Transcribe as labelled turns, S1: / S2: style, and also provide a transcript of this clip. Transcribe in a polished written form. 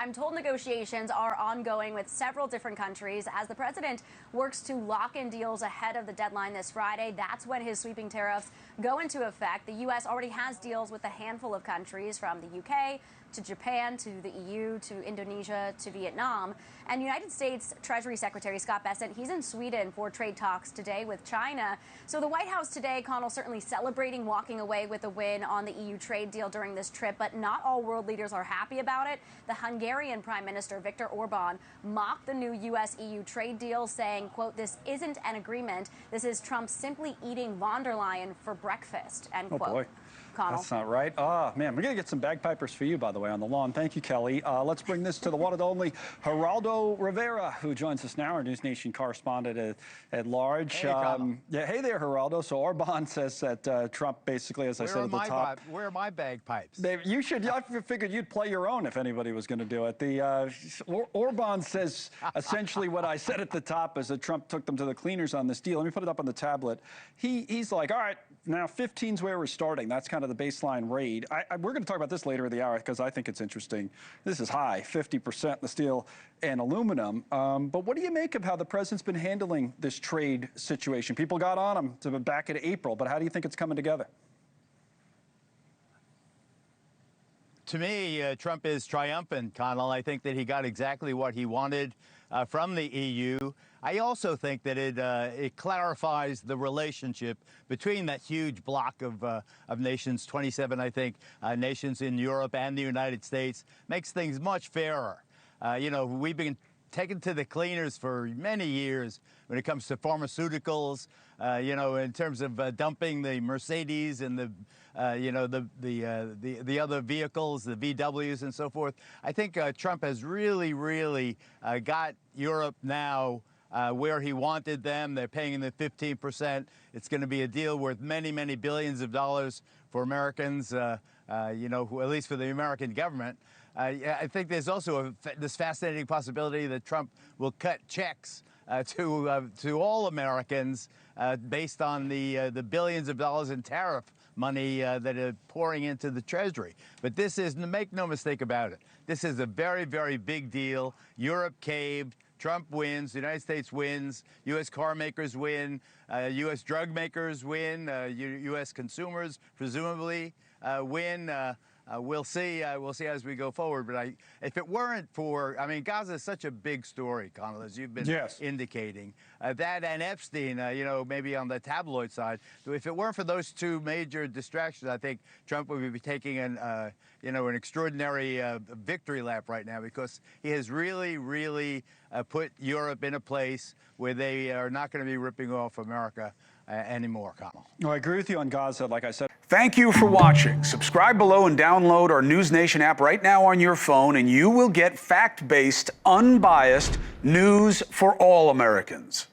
S1: I'm told negotiations are ongoing with several different countries as the president works to lock in deals ahead of the deadline this Friday. That's when his sweeping tariffs go into effect. The U.S. already has deals with a handful of countries, from the U.K. to Japan, to the EU, to Indonesia, to Vietnam. And United States Treasury Secretary Scott Bessent, he's in Sweden for trade talks today with China. So the White House today, Connell, certainly celebrating walking away with a win on the EU trade deal during this trip, but not all world leaders are happy about it. The Hungarian Prime Minister Viktor Orban mocked the new U.S.-EU trade deal, saying, quote, "This isn't an agreement. This is Trump simply eating von der Leyen for breakfast," end quote.
S2: Oh, boy.
S1: Connell.
S2: That's not right. Ah, man, we're going to get some bagpipers for you, by the way, on the lawn. Thank you, Kelly. Let's bring this to the one and only Geraldo Rivera, who joins us now, our NewsNation correspondent at large.
S3: Hey,
S2: yeah, hey there, Geraldo. So Orban says that Trump basically, as I said at the top.
S3: Where are my bagpipes?
S2: You should. I figured you'd play your own if anybody was going to do it. Orban says essentially what I said at the top is that Trump took them to the cleaners on this deal. Let me put it up on the tablet. He's like, all right, now 15's where we're starting. That's kind of the baseline rate. We're going to talk about this later in the hour because I think it's interesting. This is high, 50% in the steel and aluminum. But what do you make of how the president's been handling this trade situation? People got on him back in April, but how do you think it's coming together?
S3: To me, Trump is triumphant, Connell. I think that he got exactly what he wanted from the EU. I also think that it clarifies the relationship between that huge block of nations, 27, I think, nations in Europe and the United States, makes things much fairer. You know, we've been taken to the cleaners for many years when it comes to pharmaceuticals, you know, in terms of dumping the Mercedes and the other vehicles, the VWs and so forth. I think Trump has really got Europe now where he wanted them. They're paying the 15%. It's going to be a deal worth many billions of dollars for Americans, you know, at least for the American government. I think there's also this fascinating possibility that Trump will cut checks to all Americans based on the billions of dollars in tariff money that are pouring into the Treasury. But this is, make no mistake about it, this is a very big deal. Europe caved. Trump wins, the United States wins, U.S. car makers win, U.S. drug makers win, U.S. consumers presumably win. We'll see as we go forward. But if it weren't for, I mean, Gaza is such a big story, Connell, as you've been indicating. That and Epstein, you know, maybe on the tabloid side. If it weren't for those two major distractions, I think Trump would be taking you know, an extraordinary victory lap right now, because he has really put Europe in a place where they are not going to be ripping off America anymore, Connell.
S2: Well, I agree with you on Gaza, like I said. Thank you for watching. Subscribe below and download our NewsNation app right now on your phone, and you will get fact-based, unbiased news for all Americans.